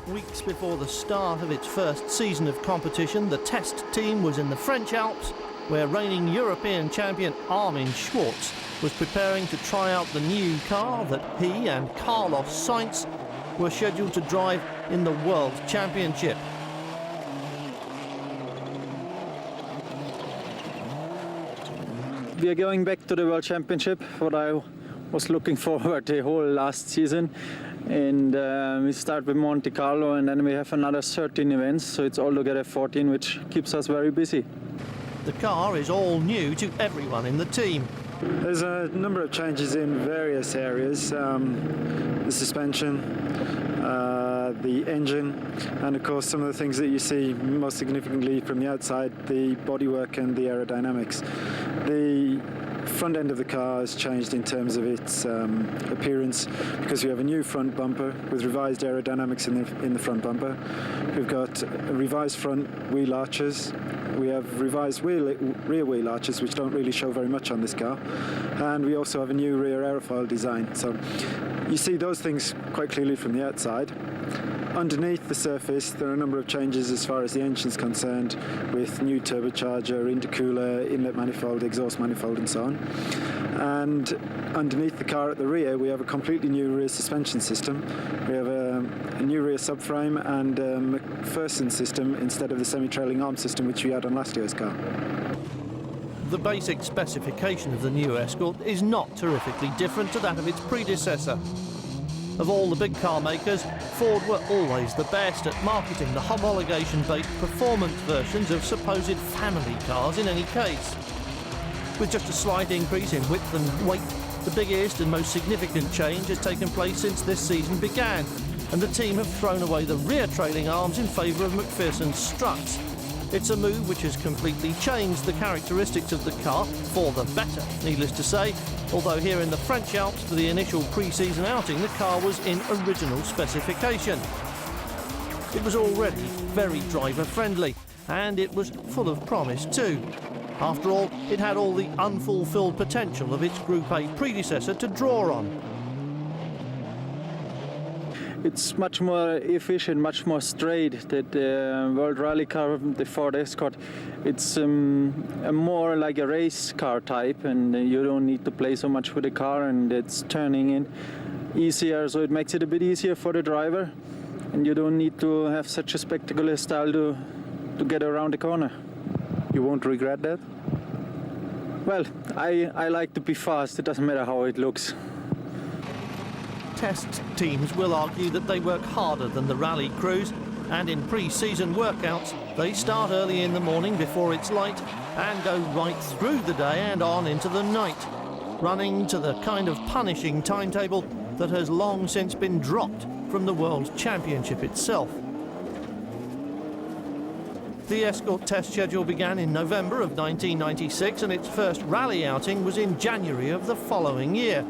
Weeks before the start of its first season of competition, the test team was in the French Alps, where reigning European champion Armin Schwartz was preparing to try out the new car that he and Carlos Sainz were scheduled to drive in the World Championship. We are going back to the World Championship, what I was looking forward the whole last season. And we start with Monte Carlo, and then we have another 13 events, so it's altogether 14, which keeps us very busy. The car is all new to everyone in the team. There's a number of changes in various areas, the suspension, the engine, and of course some of the things that you see most significantly from the outside, the bodywork and the aerodynamics. The front end of the car has changed in terms of its appearance, because we have a new front bumper with revised aerodynamics in the front bumper. We've got revised front wheel arches. We have revised rear wheel arches, which don't really show very much on this car. And we also have a new rear aerofoil design. So you see those things quite clearly from the outside. Underneath the surface, there are a number of changes as far as the engine is concerned, with new turbocharger, intercooler, inlet manifold, exhaust manifold, and so on. And underneath the car at the rear, we have a completely new rear suspension system. We have a new rear subframe and a McPherson system instead of the semi-trailing arm system which we had on last year's car. The basic specification of the new Escort is not terrifically different to that of its predecessor. Of all the big car makers, Ford were always the best at marketing the homologation-based performance versions of supposed family cars in any case. With just a slight increase in width and weight, the biggest and most significant change has taken place since this season began, and the team have thrown away the rear trailing arms in favour of McPherson's struts. It's a move which has completely changed the characteristics of the car, for the better, needless to say, although here in the French Alps for the initial pre-season outing the car was in original specification. It was already very driver-friendly, and it was full of promise too. After all, it had all the unfulfilled potential of its Group A predecessor to draw on. It's much more efficient, much more straight. That World Rally car, the Ford Escort, it's a more like a race car type, and you don't need to play so much with the car, and it's turning in easier, so it makes it a bit easier for the driver, and you don't need to have such a spectacular style to get around the corner. You won't regret that? Well, I like to be fast. It doesn't matter how it looks. Test teams will argue that they work harder than the rally crews, and in pre-season workouts they start early in the morning before it's light and go right through the day and on into the night, running to the kind of punishing timetable that has long since been dropped from the World Championship itself. The Escort test schedule began in November of 1996, and its first rally outing was in January of the following year.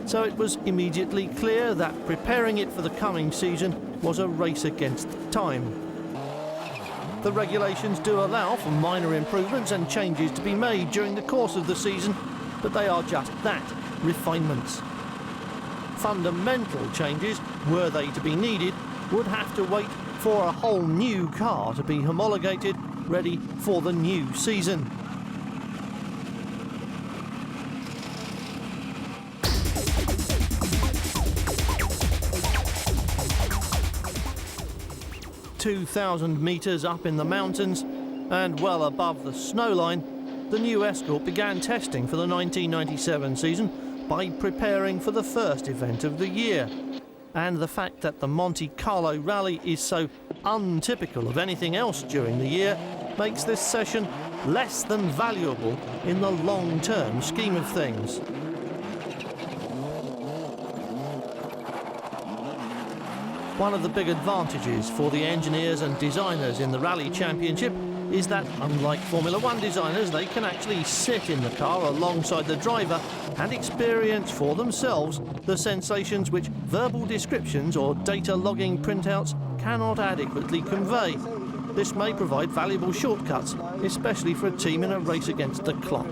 So it was immediately clear that preparing it for the coming season was a race against time. The regulations do allow for minor improvements and changes to be made during the course of the season, but they are just that, refinements. Fundamental changes, were they to be needed, would have to wait for a whole new car to be homologated, ready for the new season. "2,000 metres up in the mountains and well above the snowline, the new Escort began testing for the 1997 season by preparing for the first event of the year. And the fact that the Monte Carlo rally is so untypical of anything else during the year makes this session less than valuable in the long-term scheme of things. One of the big advantages for the engineers and designers in the Rally Championship is that, unlike Formula One designers, they can actually sit in the car alongside the driver and experience for themselves the sensations which verbal descriptions or data logging printouts cannot adequately convey. This may provide valuable shortcuts, especially for a team in a race against the clock.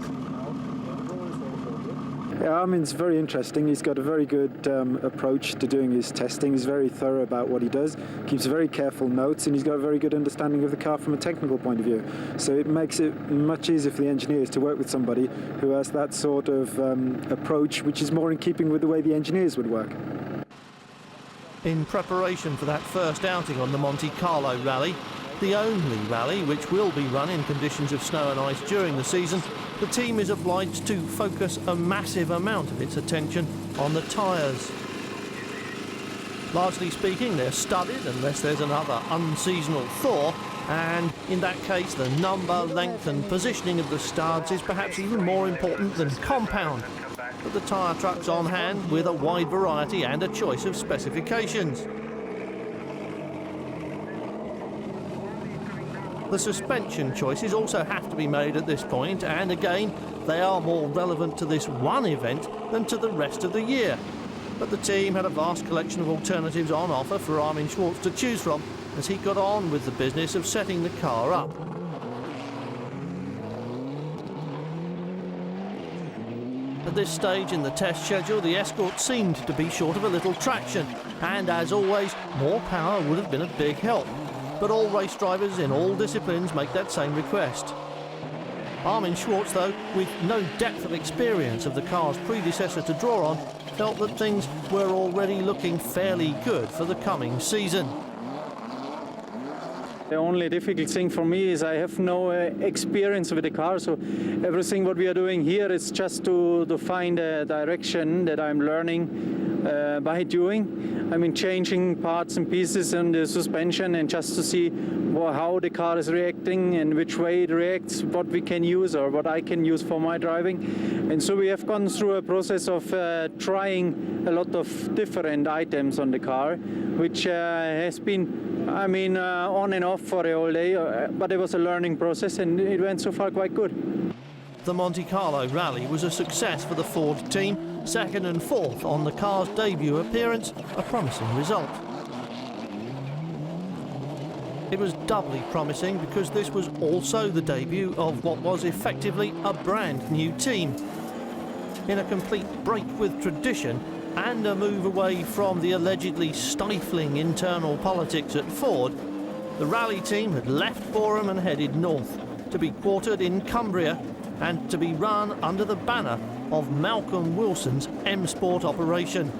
Yeah, Armin's very interesting. He's got a very good approach to doing his testing. He's very thorough about what he does, keeps very careful notes, and he's got a very good understanding of the car from a technical point of view. So it makes it much easier for the engineers to work with somebody who has that sort of approach, which is more in keeping with the way the engineers would work. In preparation for that first outing on the Monte Carlo rally, the only rally which will be run in conditions of snow and ice during the season, the team is obliged to focus a massive amount of its attention on the tyres. Largely speaking, they're studded unless there's another unseasonal thaw, and in that case the number, length and positioning of the studs is perhaps even more important than compound. But the tyre truck's on hand with a wide variety and a choice of specifications. The suspension choices also have to be made at this point, and again, they are more relevant to this one event than to the rest of the year. But the team had a vast collection of alternatives on offer for Armin Schwartz to choose from as he got on with the business of setting the car up. At this stage in the test schedule, the Escort seemed to be short of a little traction, and as always, more power would have been a big help. But all race drivers in all disciplines make that same request. Armin Schwartz, though, with no depth of experience of the car's predecessor to draw on, felt that things were already looking fairly good for the coming season. The only difficult thing for me is I have no experience with the car, so everything what we are doing here is just to find a direction that I'm learning by doing. I mean, changing parts and pieces in the suspension and just to see how the car is reacting and which way it reacts, what we can use or what I can use for my driving. And so we have gone through a process of trying a lot of different items on the car, which has been, I mean, on and off for the whole day, but it was a learning process and it went so far quite good. The Monte Carlo rally was a success for the Ford team, second and fourth on the car's debut appearance, a promising result. It was doubly promising because this was also the debut of what was effectively a brand new team. In a complete break with tradition and a move away from the allegedly stifling internal politics at Ford, the rally team had left Boreham and headed north to be quartered in Cumbria and to be run under the banner of Malcolm Wilson's M Sport operation.